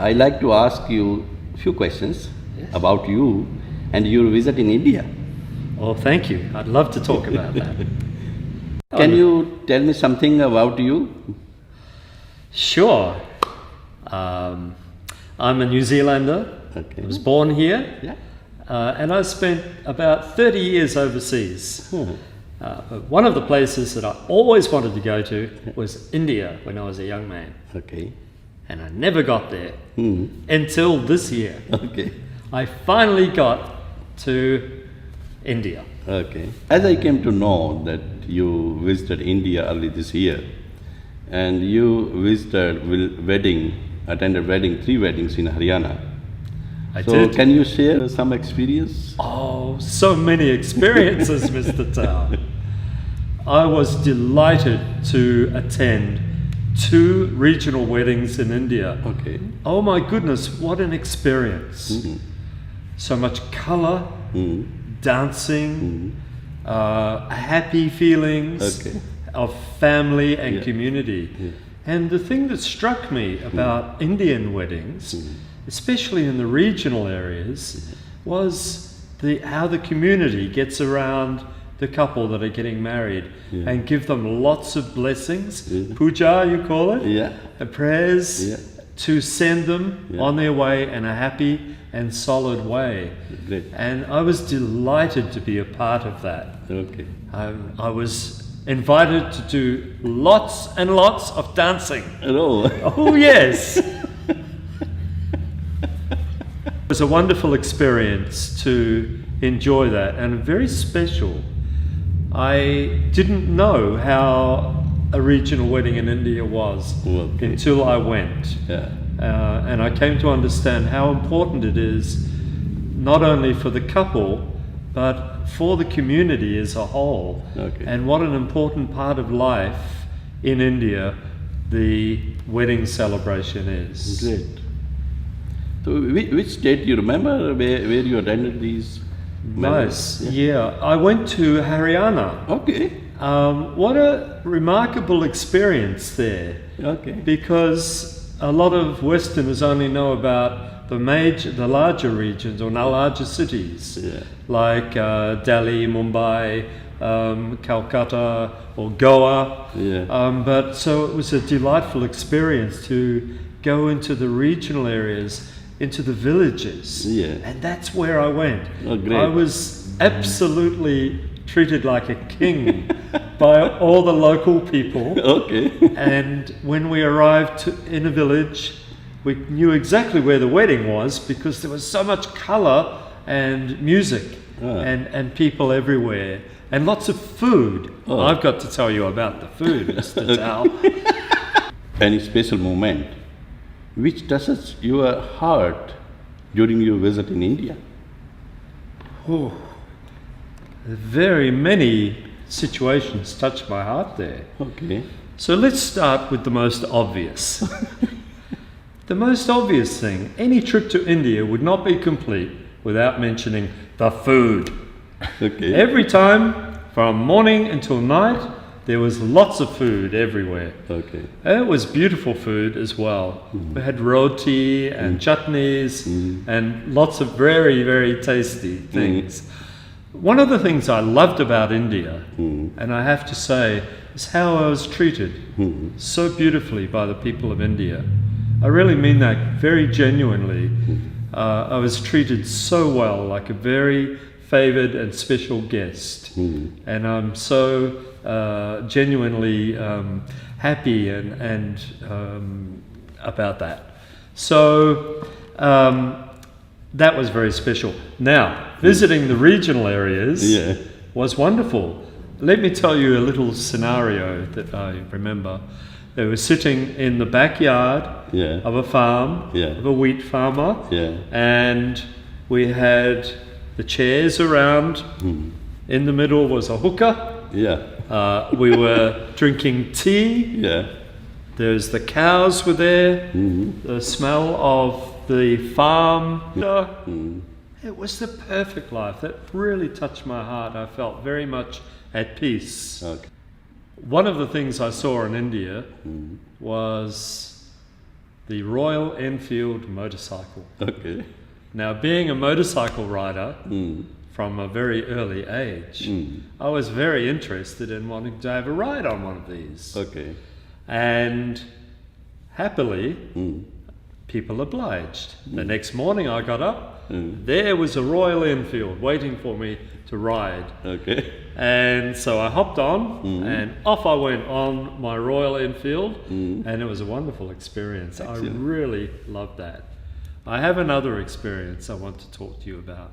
I like to ask you a few questions Yes. about you and your visit in India. Well, thank you. I'd love to talk about that. Can you tell me something about you? Sure. I'm a New Zealander. Okay. I was born here. Yeah. And I spent about 30 years overseas. But one of the places that I always wanted to go to was India when I was a young man. Okay. And I never got there Hmm. until this year. Okay. I finally got to India. Okay. As I came to know that you visited India early this year, and you attended three weddings in Haryana. I So did. can you share some experience? Oh, so many experiences, Mr. Tao. I was delighted to attend 2 regional weddings in India. Okay. Oh my goodness, what an experience. So much color, Hmm. dancing, happy feelings Okay. of family and Yeah. community. And the thing that struck me about Indian weddings, especially in the regional areas, was how the community gets around the couple that are getting married and give them lots of blessings, puja you call it, Yeah. prayers Yeah. to send them Yeah. on their way in a happy and solid way. Great. And I was delighted to be a part of that. Okay. I was invited to do lots and lots of dancing. Hello. Oh yes! It was a wonderful experience to enjoy that and very special. I didn't know how a regional wedding in India was Okay. until I went. Yeah. And I came to understand how important it is, not only for the couple, but for the community as a whole. Okay. And what an important part of life in India the wedding celebration is. Great. So which state you remember where you attended these? Nice. marriages? Yeah. I went to Haryana. Okay. What a remarkable experience there, Okay. because a lot of Westerners only know about the larger regions or larger cities, Yeah. like Delhi, Mumbai, Calcutta, or Goa. Yeah. But so it was a delightful experience to go into the regional areas, into the villages, Yeah. and that's where I went. Oh, great. I was absolutely treated like a king by all the local people. Okay. And when we arrived in a village, we knew exactly where the wedding was because there was so much colour and music and people everywhere and lots of food. Oh. I've got to tell you about the food, Mr. Tao. Any special moment which touches your heart during your visit in India? Oh, very many situations touched my heart there. Okay. So let's start with the most obvious. The most obvious thing, any trip to India would not be complete without mentioning the food. Okay. Every time, from morning until night, there was lots of food everywhere. Okay. And it was beautiful food as well. We had roti and chutneys and lots of very, very tasty things. One of the things I loved about India, and I have to say, is how I was treated so beautifully by the people of India. I really mean that very genuinely. I was treated so well, like a very favoured and special guest. And I'm so genuinely happy and about that. So that was very special. Now, visiting the regional areas Yeah. was wonderful. Let me tell you a little scenario that I remember. They were sitting in the backyard Yeah. of a farm, Yeah. of a wheat farmer, Yeah. and we had the chairs around. In the middle was a hookah. Yeah. We were drinking tea. Yeah. There's the cows were there. The smell of the farm. It was the perfect life. That really touched my heart. I felt very much at peace. Okay. One of the things I saw in India was the Royal Enfield motorcycle. Okay. Now, being a motorcycle rider from a very early age, I was very interested in wanting to have a ride on one of these. Okay. And happily, people obliged. The next morning I got up, there was a Royal Enfield waiting for me to ride. Okay. And so I hopped on and off I went on my Royal Enfield, and it was a wonderful experience. Excellent. I really loved that. I have another experience I want to talk to you about,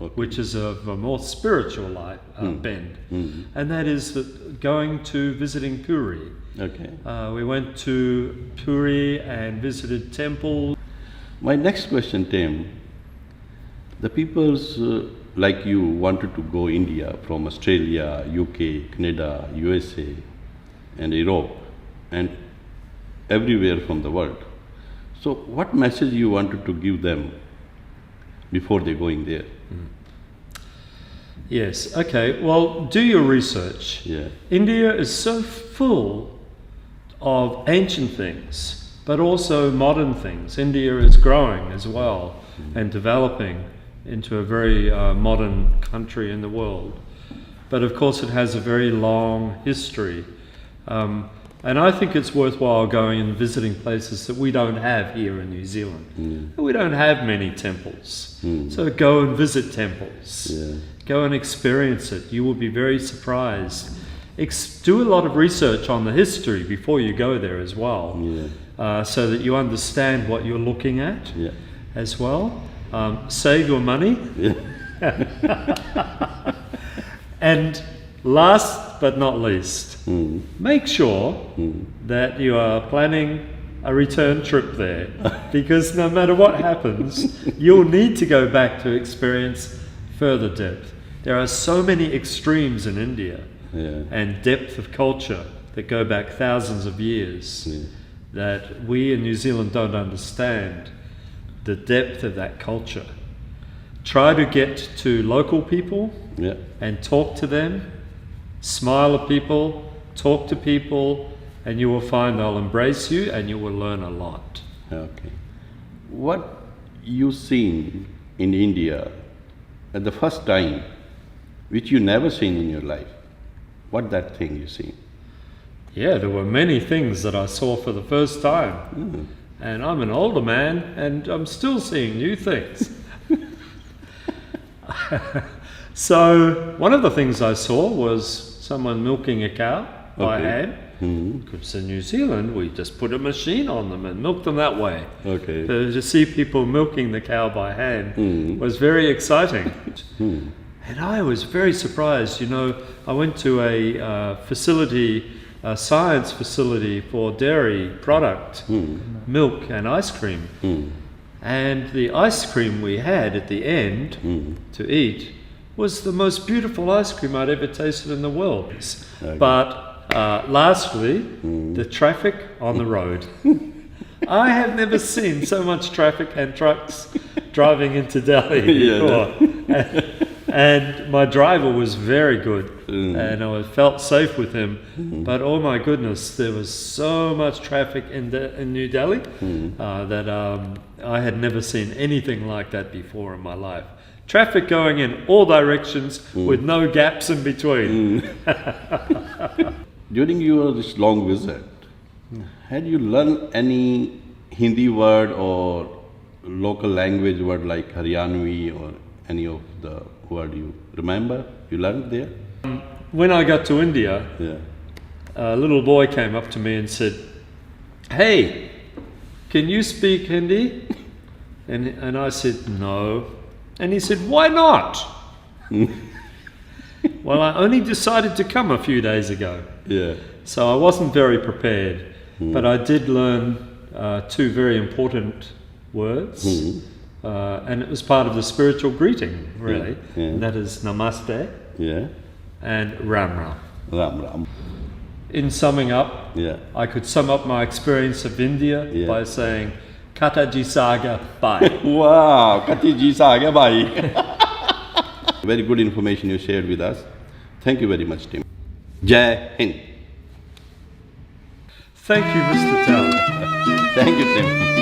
Okay. which is of a more spiritual bend, and that is that going to visiting Puri. Okay. We went to Puri and visited temples. My next question, Tim. The people's like you wanted to go India from Australia, UK, Canada, USA, and Europe, and everywhere from the world. So, what message you wanted to give them before they going there? Yes, okay, well, do your research. Yeah. India is so full of ancient things, but also modern things. India is growing as well and developing into a very modern country in the world. But of course, it has a very long history. And I think it's worthwhile going and visiting places that we don't have here in New Zealand. We don't have many temples. So go and visit temples. Yeah. Go and experience it. You will be very surprised. Do a lot of research on the history before you go there as well, so that you understand what you're looking at Yeah. as well. Save your money. Yeah. And last but not least, make sure that you are planning a return trip there, because no matter what happens, you'll need to go back to experience further depth. There are so many extremes in India Yeah. and depth of culture that go back thousands of years that we in New Zealand don't understand the depth of that culture. Try to get to local people Yeah. and talk to them, smile at people, talk to people, and you will find they'll embrace you and you will learn a lot. Okay. What you seen in India at the first time, which you never seen in your life? What that thing you seen? Yeah, there were many things that I saw for the first time. And I'm an older man and I'm still seeing new things. So one of the things I saw was someone milking a cow by hand. Because in New Zealand we just put a machine on them and milk them that way. Okay. To see people milking the cow by hand was very exciting. And I was very surprised. You know, I went to a facility, a science facility for dairy product, milk and ice cream. And the ice cream we had at the end to eat was the most beautiful ice cream I'd ever tasted in the world. Okay. But lastly, the traffic on the road. I have never seen so much traffic and trucks driving into Delhi before. And my driver was very good, and I felt safe with him. But oh my goodness, there was so much traffic in New Delhi that I had never seen anything like that before in my life. Traffic going in all directions with no gaps in between. During your this long visit, had you learned any Hindi word or local language word like Haryanvi or any of the word you remember you learned there? When I got to India, Yeah. a little boy came up to me and said, "Hey, can you speak Hindi?" And I said, "No." And he said, "Why not?" Well, I only decided to come a few days ago, Yeah. so I wasn't very prepared. But I did learn two very important words, and it was part of the spiritual greeting, really. Yeah. And that is Namaste Yeah. and Ram Ram. Ram Ram. In summing up, Yeah. I could sum up my experience of India by saying, Kata Ji Saga Bye. Wow, Kati ji sa aa gaya bhai. Very good information you shared with us. Thank you very much, Tim. Jai Hind. Thank you, Mr. Tao. Thank you, Tim.